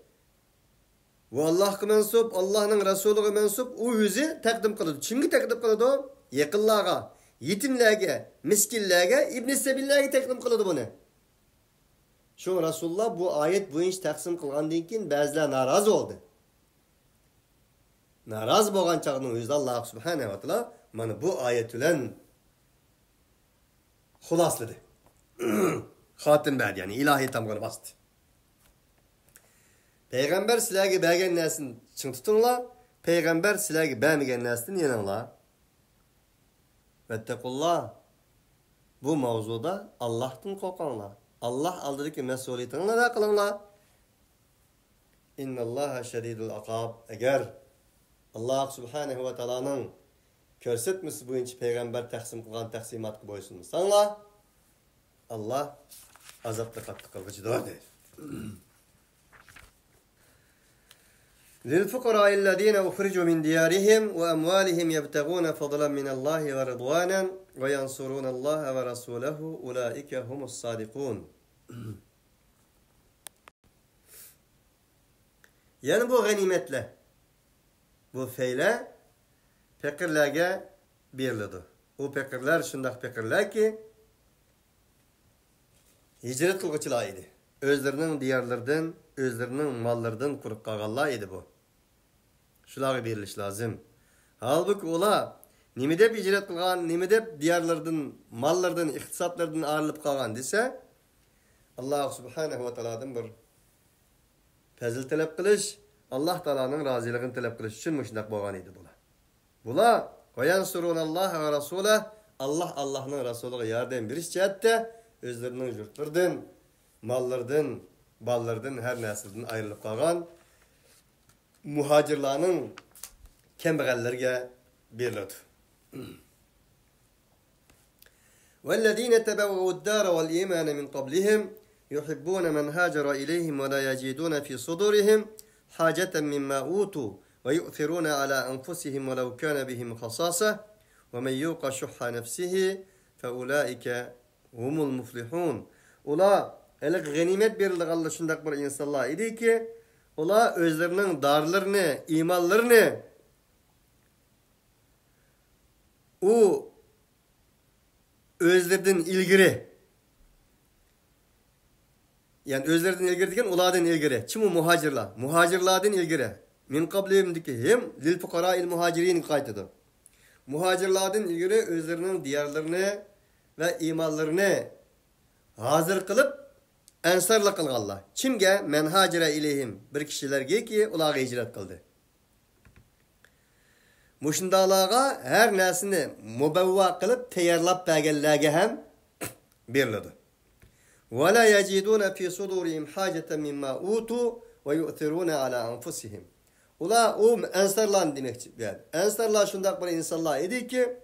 Bu Allah'a mensup, Allah'ın Resulü'ne mensup o yüzü takdim kıldı. Kimge takdim kıldı o? Yakınlarga, yetimlerge, miskinlerge, İbn-i Sebillerge takdim kıldı bunu. Şu Resulullah bu ayet bu iş taksim kılgandan keyin bazılar narazı oldu. Naraz bolgan çağının özü Allah Subhanahu ve Teala mana bu ayet bilen xulasladı. Xatim berdi yani ilahi tamgını bastı. Peygamber sizlarga bergen narsaning chin tutinglar, Peygamber sizlarga bermagan narsadan yeninglar. Vettaqullah. Bu mavzuda Allah'tan qo'rqinglar. Allah aldidagi mas'uliyatinglarni ado qilinglar. İnnallaha şedidul aqab. Eğer Allah Subhanahu ve Teala'nın ko'rsatmasi bo'yicha Peygamber taqsim qilgan taqsimatga bo'ysunsanlar, Allah azobda qattiq qilg'ichidir deydi. للفقراء الذين أخرجوا من ديارهم وأموالهم يبتغون فضلا من الله ورضوانا وينصرون الله ورسوله أولئك هم الصادقون. Yani bu ganimetle, bu feyle fakirlerge berildi. O fakirler şundak fakirler ki hicret kılgıçılar idi. Özlerinin diyarlardan, özlerinin mallardan kurup kalganlar idi bu. Şularga beriliş lazım. Halbuki ola nimedep hicret kılgan, nimedep diyarlardan, mallardan, iktisatlardan ayrılıp kalgan dese Allah Subhanahu ve Teala'dan bir fazil talep kılış, Allah Taala'nın razılığını talep kılış için müşnak bolgan idi bula. Bula Allah ve Rasulah Allah'ın Resulü'ne yardım beriş cihetde özlerinin yurtlardan, mallardan, ballardan her nesilden ayrılıp kalgan muhacirlarının kembegallerge berildi. وَالَّذ۪ينَ تَبَوَّوا الدَّارَ وَالْاِيمَانَ مِنْ قَبْلِهِمْ يُحِبُّونَ مَنْ هَاجَرَ إِلَيْهِمْ وَلَا يَجِدُونَ فِي صُدُورِهِمْ حَاجَةً مِمَّا أُوتُوا وَيُؤْثِرُونَ عَلَى أَنْفُسِهِمْ وَلَوْ كَانَ بِهِمْ خَصَاصَةٌ وَمَنْ يُوقَ شُحَّ نَفْسِهِ فَأُولَٰئِكَ هُمُ الْمُفْلِحُونَ. Ola elik ganimet berildi Allah şundak bir insanlar idi ki ola özlerinin darlarını, imanlarını o özlerden ilgiri yani özlerden ilgiri degen ulardan ilgiri. Çimu muhacirlar. Muhacirlardan ilgiri. Min qablihimdiki hem lil fuqara'il muhacirin qaytıdı. Muhacirlardan ilgiri özlerinin diyarlarını ve imanlarını hazır kılıp ensarla kılganlar. Kimge men hacire ileyhim bir kişilerge ki ularga hicret kıldı. Muşundalarga her nesini mubavva kılıp tayarlap bergenlerge hem berildi. وَلَا يَجِدُونَ فِي صُدُورِهِمْ حَاجَةً مِمَّا أُوتُوا وَيُؤْثِرُونَ عَلَى أَنْفُسِهِمْ. Ula o ensarlan demekçi. Yani ensarlar şundak bir insanlar idi ki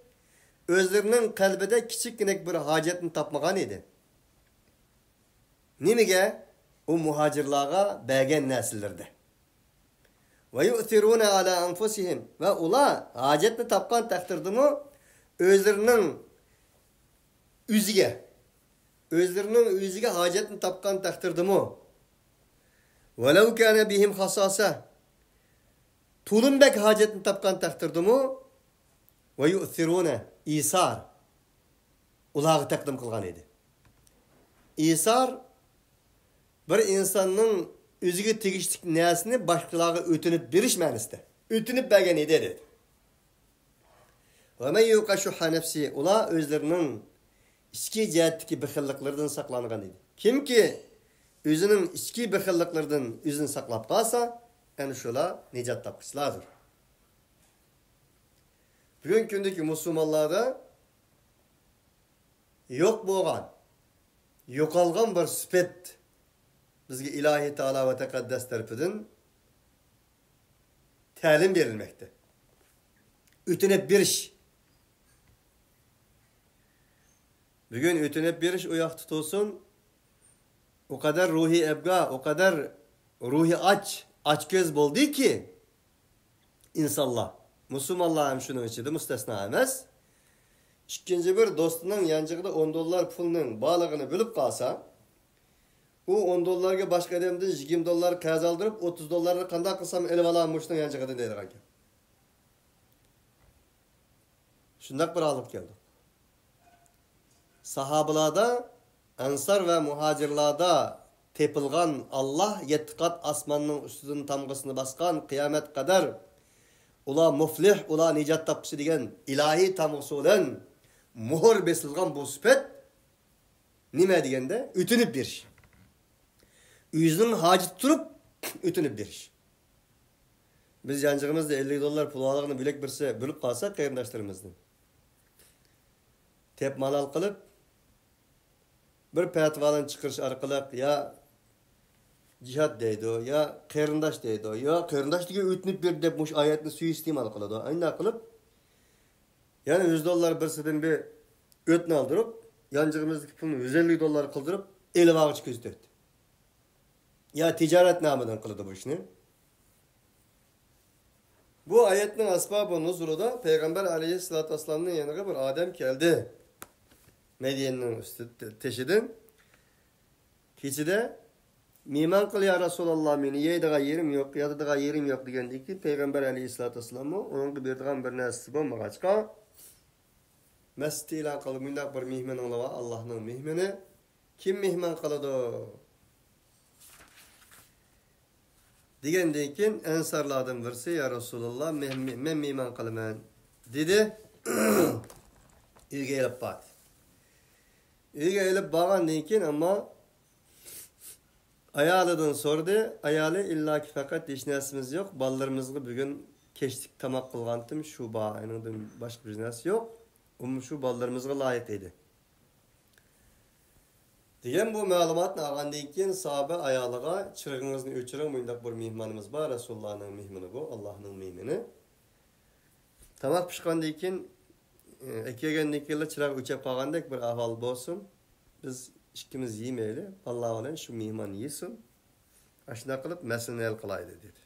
özlerinin kalbide küçükkinek bir hacetini tapmagan idi. Nimige? O muhacirlarga bergen nesillerde. وَيُؤْثِرُونَ عَلَى أَنْفُسِهِمْ. Ve ula hacetini tapkan takdirdi mi özlerinin özlerinin hacetini tapkan takdirdi mi وَلَوْ كَانَ بِهِمْ خَصَاصَةٌ tulunbek hacetini tapkan takdirdi mi وَيُؤْثِرُونَ İsar ulağı takdim kılgan idi. İsar bir insanın özüge tegişlik nesini başkalarına ötünüp beriş ma'nosida. Ötünüp bergen idi dedi. وَمَنْ يُوقَ شُحَّ نَفْسِهِ ula özlerinin içki cihetteki bexilliklerden saklangan idi. Kim ki özünün içki bexilliklerden özünü saklap kalsa yani şola necat tapkışlardır. Bugün gündeki Müslümanlarda yok boğan, yokalgan bir süpet bizge ilahi Teala ve Tekaddes tarafından talim verilmekte. Ütünep bir iş. Bugün ütünep bir iş uyak tutulsun, o kadar ruhi ebga, o kadar ruhi aç göz boldu ki insanlar, Müslümanlar hem şunun içinde müstesna emez. İkinci bir dostunun yancıqda $10 pulunun bağlığını bölüp kalsa, o $10'ga başka adamdan $20 kaz aldırıp $30'ları kanda kılsam elip alanmıştın yancıqda deydi kanka. Şundak bir alıp geldi. Sahabalarda, ensar ve muhacirlarda tepilgan Allah 7 kat asmanның üstünün tamgısını baskan kıyamet kadar ula muflih, ula nicat tapışı degen ilahi tamgısı olan muhur besilgan bu süpet nime degende ütünüp bir iş. Yüzünün hacit turup ütünüp bir iş. Biz yancığımızda $50 pul alığını bilek birse bölüp kalsak kayırdaşlarımızdan. Tep malal kılıp bir petvadan çıkırış arkalık ya cihat deydi o ya kayırdaş deydi o ya kayırdaş diye ütünüp bir de muş ayetini suyu istimal kılıdı o. Aynı kılıp yani $100 birsinden bir ötünü aldırıp yancığımızdaki pulunu $150 kıldırıp eli bağış gözü döktü. Ya ticaret namıdan kılıdı bu işini. Bu ayetin asbabı nuzulu da Peygamber aleyhissalatü vesselam'ın yanına bir Adem geldi. Medyen'in üstü teşidin. Keçide miman kıl ya Resulallah meni yeydiga yerim yok, yatıdiga yerim yok degendi ki Peygamber aleyhissalatü vesselam'ı onun birdigan bir nesisi bolmagaçka mescid ilan kılıp mündak bir mihmen olava Allah'ın mihmeni kim mihman kılıdı? Degenden keyin ensarlardan birisi ya Resulullah men mihman kılıman dedi. Uyga elip bardı. Uyga elip bargandan keyin ama Ayalıdan sordu. Ayalı illaki fakat hiç nersimiz yok. Ballarımızı bugün keştik tamak kılgantım. Şu bağının başka bir nersi yok. Şu ballarımızga layık idi. Diyen bu malumatını ağandan keyin sahabe ayalıga çırağınızını öçürün buyundaq bir mihmanımız var. Resulullah'ın mihmanı bu. Allah'ın mihmanı. Tamak pişkandan keyin ekegendan keyin çıraq öçep qalgandek bir ahval bolsun. Biz ikimiz yemeyli. Allah olan şu mihman yesin. Aşında kılıp meselini el kılaydı dedi.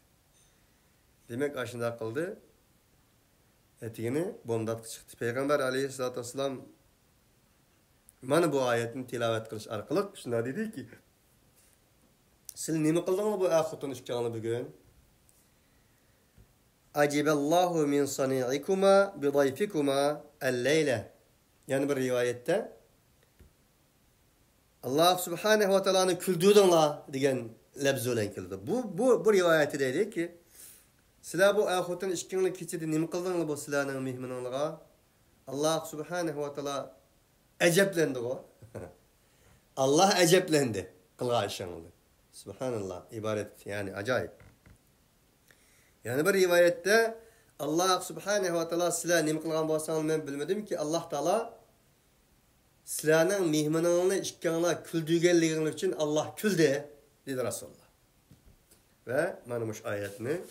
Demek aşında kıldı. Etigini bomdat çıktı. Peygamber aleyhissalatü vesselam mana bu ayetini tilavet kılış arkalık şunda dedi ki siz nima qildingiz bu ahutun işkanı bugün? Aciballahu min sani'ikuma bi dayfikuma el-leyle. Yani bir rivayette Allah subhanahu wa ta'ala'nı küldürdünler degan labz bilan keldi. Bu rivayeti dedi ki sizlar bu ahutun işkanı kechida nima qildingiz bu sizlarning mehmoningizga? Allah subhanahu wa ta'ala eceplendi o. Allah eceplendi kılga işinizi. Subhanallah ibaret yani acayip. Yani bir rivayette Allah subhanahu wa ta'ala sizlar nima qilgan bo'lsangiz men bilmadim ki Allah Taala sizlarning mehmoninglarni ishkanlar kuldiganligingiz uchun Allah kuldi dedi Rasulullah. Ve mana bu ayetni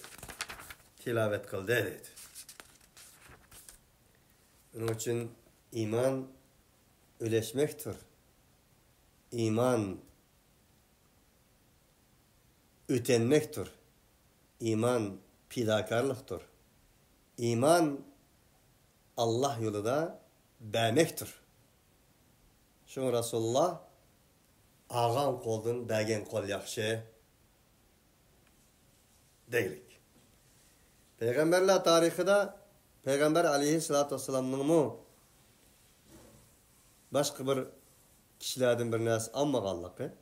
tilavet kıldı dedi. Bunun için iman öleşmektir. İman ötenmektir. İman fidakarlıktır. İman Allah yolunda bəmektir. Şun Resulullah ağam qoldun bəgen qol yaxşı deylik. Peygamberler tarixide Peygamber aleyhissalatü vesselam'ın mu başka bir kişilerden bir nas almağanlığı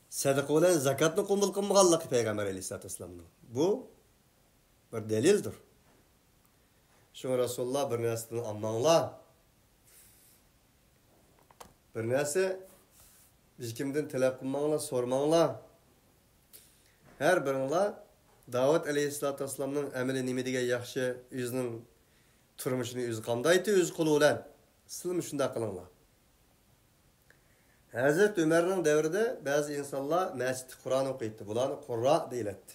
sadaka olan zakatını kumul kılmağanlığı Peygamber aleyhissalatü vesselam'ın. Bu bir delildir. Şun Resulullah bir nasını almağanlar. Bir nasi biz kimden talep kılmağanlar, sormağanlar. Her birinler Davud aleyhissalatü vesselam'ın emeli nimediga yaxşı yüzünün turmuşunu yüzü qandaydı, yüzü kulu olan. Sılım şunda kılınlar. Hazreti Ömer'in devrinde bazı insanlar mescid Kur'an okuydu. Bularını Kurra deyiletti.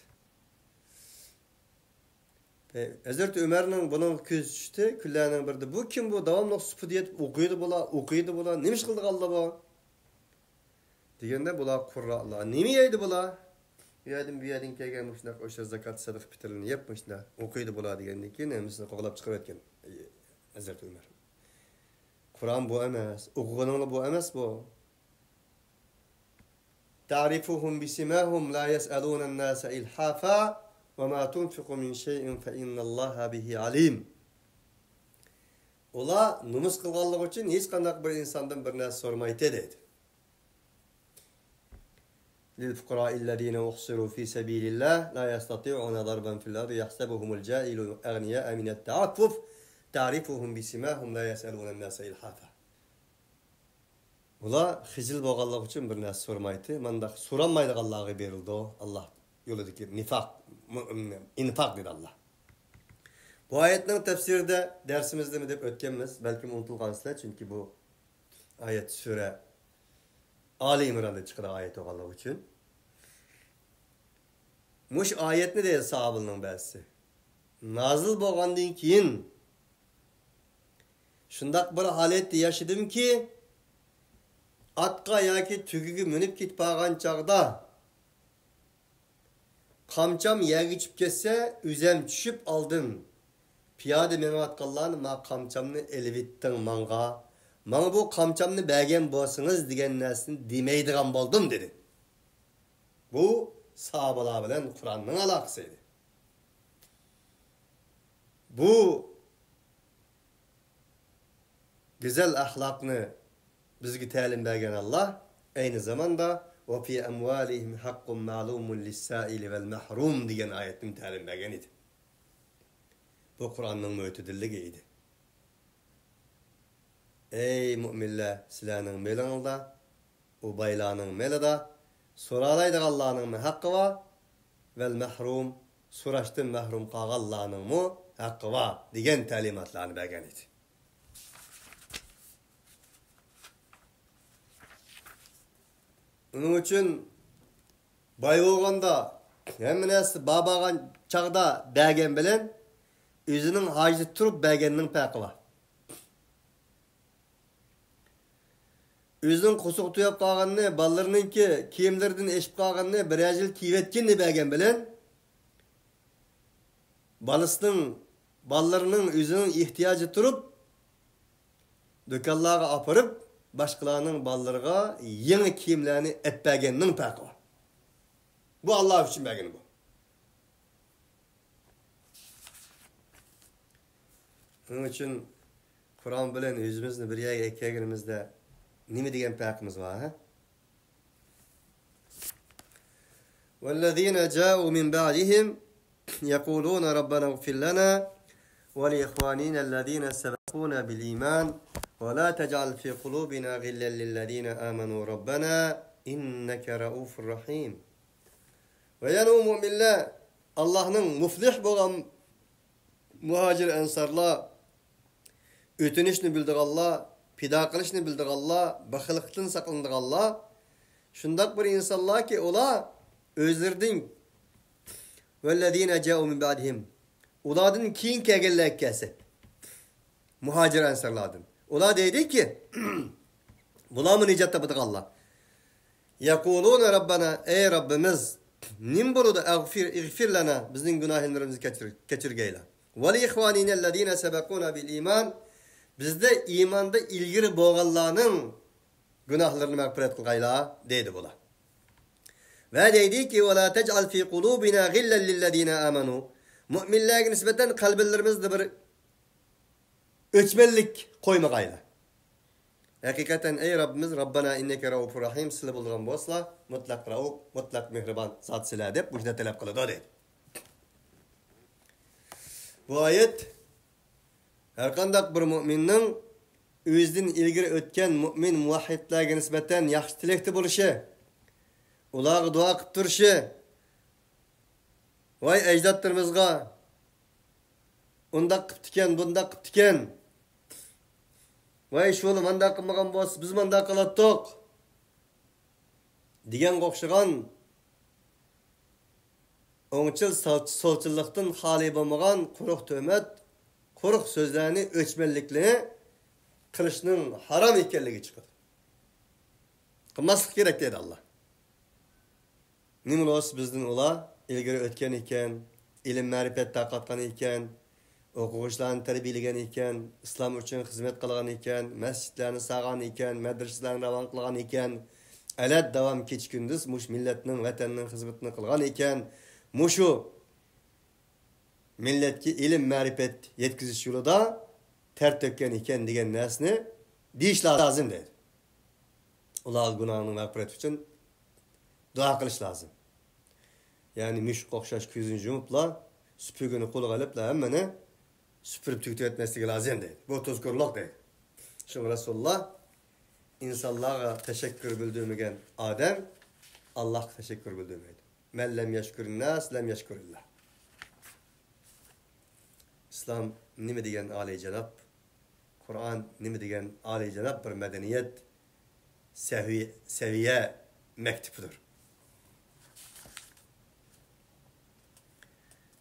Hazreti Ömer'in bunun köz düştü. Küllerinin birdi. Bu kim bu? Davamlı süpü diyet okuydu bular. Nemiş kıldı Allah bu? Degende bular Kurra Allah. Nemi yeydi bular? Bir yerden kelgenmişler. Oşa zakat sadık bitirini yapmışlar. Okuydu bular degende ki nemisini koğulap çıkıp etken Hazreti Ömer. Kur'an bu emas. Okuğununla bu emas bu. تعرفهم بسماهم لا يسألون الناس إلحافا وما تنفق من شيء فإن الله به عليم. Ola numus kılganlık için hiç kandak bir insandan bir nas sormaydı dedi. للفقراء الذين أحصروا في سبيل الله لا يستطيعون ضربا في الأرض يحسبهم الجاهل أغنياء من التعفف تعرفهم بسماهم لا يسألون الناس إلحافا. Ola hicil boğallık için bir nas sormaydı. Manda soranmaydı Allah'a verildi o. Allah yolundaki infak dedi Allah. Bu ayetlerin tefsirde dersimizde mi deyip ötkenmiz. Belki unutulgansızlar çünkü bu ayet süre Ali İmran'da çıkan ayet oğallık için. Muş ayet ne değil sahabının belsi. Nazıl boğandın kiyin şundak bir halette yaşadım ki atqa yoki tugiga minib ketib qolgan chog'da qamcham yerga tushib ketsa o'zim tushib oldim. Piyoda menayotganlarni ma qamchamni elib etding menga. Mana bu qamchamni bergan bo'lsangiz degan narsani demaydigan bo'ldim dedi. Bu sahobalar bilan Qur'onning aloqasi edi. Bu güzel ahlakni bizga ta'lim bergan Allah aynı zamanda ve fi amwalihim haqqun ma'lumun lis-sa'ili vel mahrum degan oyatni ta'lim bergan edi. Bu Qur'onning mo'tadilligi edi. Ey mu'minlar, sizlarning melingizda, u baylarning melida soralaydiganlarning mı haqqı var? Vel mahrum, so'rashdan mahrum qolganlarning mu haqqı var degan ta'limotlarni bergan edi. Onun uchun boy bo'lganda hamma narsa babagan chaqda bergan bilan o'zining hojati turib berganning farqi bor. Özünün qusuq tuyab qolganini, ballarınınki kiyimlaridan eshib qolganini bir yil kiyvetkenni bergan bilan ballarının özünün ihtiyoji turib do'konlarga apirib boshqalarning ballarga yangi kiyimlarni ep berganning farqi bor. Bu Alloh uchun bergan bu. Onun uchun Qur'on bilan o'zimizni bir yerga kelganimizda nima degan farqimiz var ha? وَالَّذِينَ جَاءُوا مِنْ بَعْدِهِمْ يَقُولُونَ رَبَّنَا اغْفِرْ لَنَا وَلِإِخْوَانِنَا الَّذِينَ سَبَقُونَا بِالْإِيمَانِ وَلَا تَجْعَلْ فِي قُلُوبِنَا غِلًّا لِلَّذِينَ آمَنُوا رَبَّنَا إِنَّكَ رَءُوفٌ رَحِيمٌ. Ve yani o müminler Allah'ın muflih olan muhacir ensarlar ötünüşünü bildir Allah, pida qilishni bildirganlar, baxillikdan saqlanganlar, shundoq bir insonlar ki ola o'zlarining vallazina ja'u min ba'dihim. Ulardan keyin kelganlar kelsa. Muhacir ansarlardan. Ular deydi ki bularni nijat topadiganlar. Yaquluna Rabbana ey Rabbimiz nim buludu ighfir lana bizning gunohlarimizni kechirgayla. Ve li ihvanina allazina sabaquna bil iman bizde imanda ilgiri bo'lganlarning gunohlarini mag'firat qilgaylar deydi bular. Ve deydi ki wala taj'al fi qulubina ghillan lillazina amanu. Mu'minlarga nisbatan qalblarimizda bir o'chmanlik qo'ymagaylar. Hakikaten ey Rabbimiz Rabbana inneke raufur rahim sizlar bo'lgan bo'lsa mutlaq rauf, mutlaq mehribon zot sizlar deb bu yerda talab qiladi deydi. Bu ayet her qandaq bir mu'minning o'zidan ilgari o'tgan mu'min muvahhidlarga nisbatan yaxshi tilakda bo'lishi, ularga duo qilib turishi, voy ajdodlarimizga undaq qilib tikan, bundaq qilib tikan, voy shuni mandaq qilmagan bo'lsa biz mandaq qilatdik degan o'xshagan o'ngchil solchillikdan xoli bo'lmagan quruq tuhmat, quruq so'zlarni o'chmanlikni qilishning harom ekanligi chiqadi. Qilmaslik kerak dedi Allah. Nima bo'lsa bizdan ular ilgari o'tgan ekan, ilm ma'rifat taqatgan ekan, o'quvchilarni tarbiyalagan ekan, islom uchun xizmat qilgan ekan, masjidlarni saqlagan ekan, madrasalarni ravon qilgan ekan, alat davom kech kunduz mush millatning, vatanning xizmatini qilgan ekan, mushu millatga ilm ma'rifat yetkazish yo'lida ter tökkan ekan degan narsani deyish lozim dedi. Ular gunohini mag'firat uchun duo qilish lozim. Ya'ni mushuk o'xshash ko'zini yumiblar, supugini qo'lga oliblar, hammani supurib tugitib etmasligi lozim dedi. Bu tozkorlik dedi. Shunga Rasululloh insonlarga tashakkur bildirmagan odam Allohga tashakkur bildirmaydi. Men lam yashkurin nas lam yashkurillah. İslam nima degan oliy janob, Qur'on nima degan oliy janob bir madaniyat seviye mektubudur.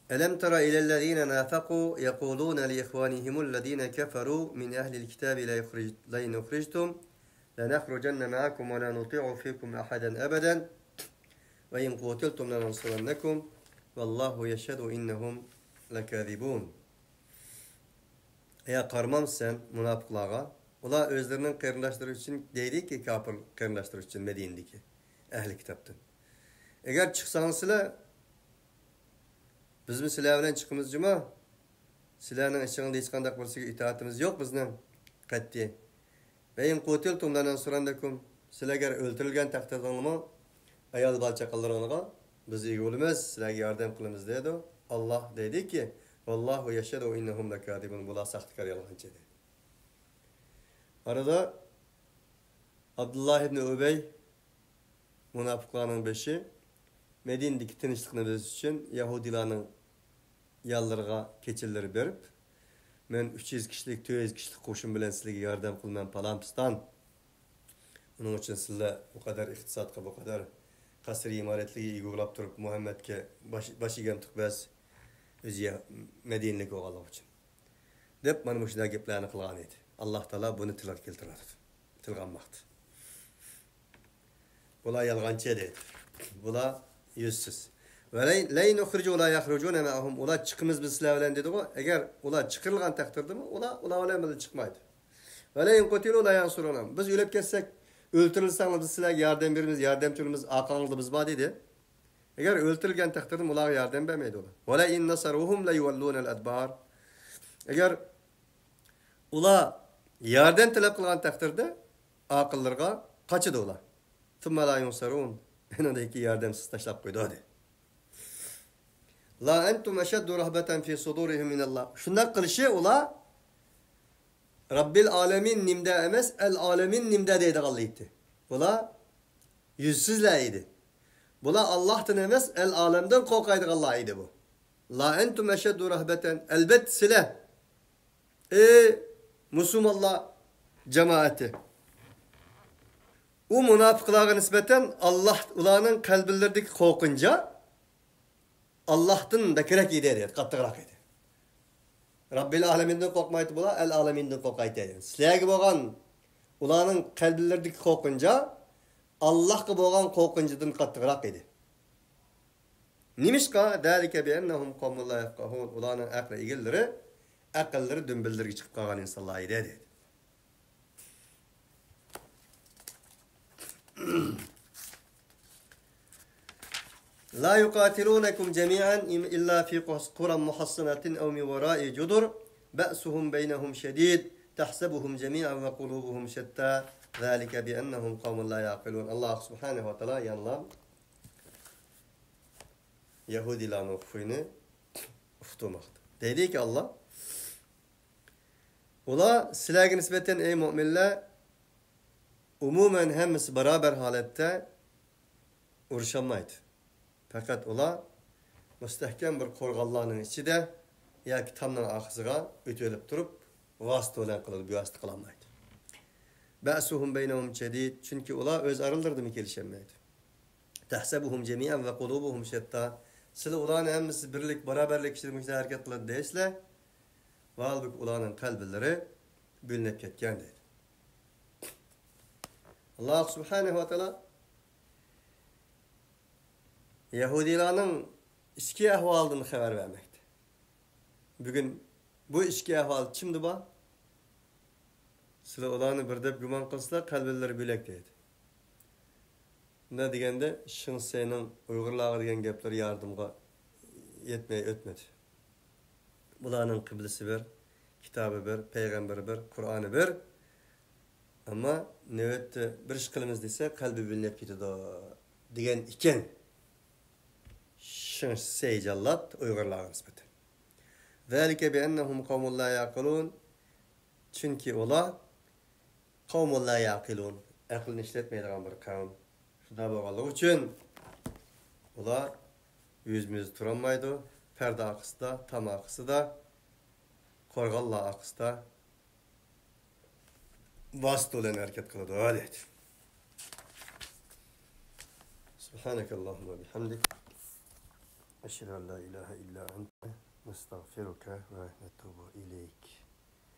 Elem tara ilellezine nafaqu yekuluna li ihvanihimul keferu min ehlil kitabi la yukhrijtum لنخرجن معكم ولا نطيع فيكم أحدا أبدا وإن قتلتم لننصرنكم والله يشهد إنهم لكاذبون. Eğer qarmamsan münafıqlarga, ular özlerinin qeyrindaşları için deydi ki kafir qeyrindaşları için Medine'deki ehli kitaptan. Eğer çıksanız sizler bizim sizler bilen çıkımız cuma, sizlerin içinde hiç qandaq bir sizga itaatimiz yok bizning qat'iy. Ve in qutiltum lanansurannakum sizlarga o'ldirilgan taqdirdami ayol bola chaqalarga biz ega bo'lamiz, sizlarga yordam qilamiz dedi. Allah dedi ki vallahu yashhadu innahum lakadibun. Bular saxtikor yolg'onchi dedi. Arada Abdullah ibn Ubay münafıkların beşi Medine'deki tinchlikni buzish uchun Yahudilarning yallarga keçirleri berip men 300 kişilik 400 kişilik qo'shin bilan sizlarga yordam qilman Palampiston. Onun için sizlar bu kadar iqtisodga bu kadar qasr imoratlarga egolab turib Muhammadga bashigan tuqbas o'ziga Medinelik o'g'alib uchun deb mana bu shunday gaplarni qilgan edi. Alloh taolo buni tilga keltiradi. Tilganmoqda. Bular yolg'onchi dedi. Bular yüzsüz. Ve leyn ukhruju la yakhrucuna ma'hum. Ular chiqimiz biz sizlar bilan dedi ku. Agar ular chiqarilgan taqdirda ular bilan chiqmaydi. Ve leyn qutilu la yansuruna. Biz o'lib ketsak, o'ltirilsangiz biz sizlarga yordam beramiz, yordamchimiz aqangizda biz bor dedi. Agar o'ltirilgan taqdirda ularga yordam bermaydi ular. Ve la in nasaruhum la yuvalluna al-adbar. Agar ular yordam talab qilgan taqdirda aqillarga qochadi ular. Thumma la yunsarun. Enadaki yardımsız taşlap koydu hadi. La entum eşeddu rahbeten fi sudurihim minallah. Şundan kılışı ola Rabbil alemin nimde emes el alemin nimde deydi kallıydı. Ola yüzsüzleydi. Bula Allah'tan emes el alemden korkaydı kallıydı bu. La entum eşeddu rahbeten elbet sile. Müslümanlar cemaati. O münafıklara nispeten Allah ulanın kalbillerdeki korkunca Allah'tan da kerek eder dedi, kattırak eder. Rabbil aleminden korkmaydı bula, el aleminden korkaydı eder. Sizlerge boğan ulanın kalbillerdeki korkunca Allah'a boğan korkuncadan kattırak eder. Nimişka dəlike bi ennehum qawmun la yefqahun. Ulanın aklı igilleri, akılları dümbüldürge çıkıp kalgan insanlar eder dedi. La yuqatilunakum jami'an illa fi quran muhassanatin aw min wara'i judur ba'suhum baynahum shadid tahsabuhum jami'an wa qulubuhum shatta zalika bi annahum qawmun la yaqilun. Allah subhanahu wa ta'ala yanlar Yahudilarning huyini uqtirmoqda. Dedi ki Allah ular sizlarga nisbatan ey mu'minlar umumen hemmisi beraber halette uğraşamaydı. Fakat ular müstehkem bir qo'rg'onlarning ichida yoki tomning og'ziga o'tib turib vasita bilan qiladi, bevosita qilolmaydi. Ba'suhum baynahum shadid, chunki ular o'z aralarida kelisholmaydi. Tahsabuhum jami'an va qulubuhum shatta. Sizlar ularning hammasi birlik, barobarlik ichida harakat qiladi deysizlar. Va halbuki ularning qalblari bo'linib ketgan deydi. Allah subhanahu wa ta'ala Yahudilarning ichki ahvolidan xabar bermoqda. Bugun bu ichki ahvol kimda bor? Sizlar ularni bir deb gumon qilsizlar, qalblari bo'lak deydi. Nima deganda, Shinseyning Uyg'urlarga degan gaplar yordamga yetmay o'tmadi. Bularning qiblasi bir, kitobi bir, payg'ambari bir, Qur'oni bir. Ama növbette bir iş qilamiz desa, qalbi bo'linib ketadi degan ekan. Shinsey jallat Uyg'urlarga nisbatan. Zalika bi annahum qawmun la yaqilun. Chunki ular qawmun la yaqilun, aqlni ishlatmaydigan bir qavm. Shunda bo'lganligi uchun ular yüzümüz turolmaydi, perda aqsida, tam aqsida, qo'rg'onlar aqsida vasıta olan hareket kılıdı. Adet. Subhanakallahumma bihamdik. Eşhedü en la ilahe illa ente nestağfiruke ve netubu ileyk.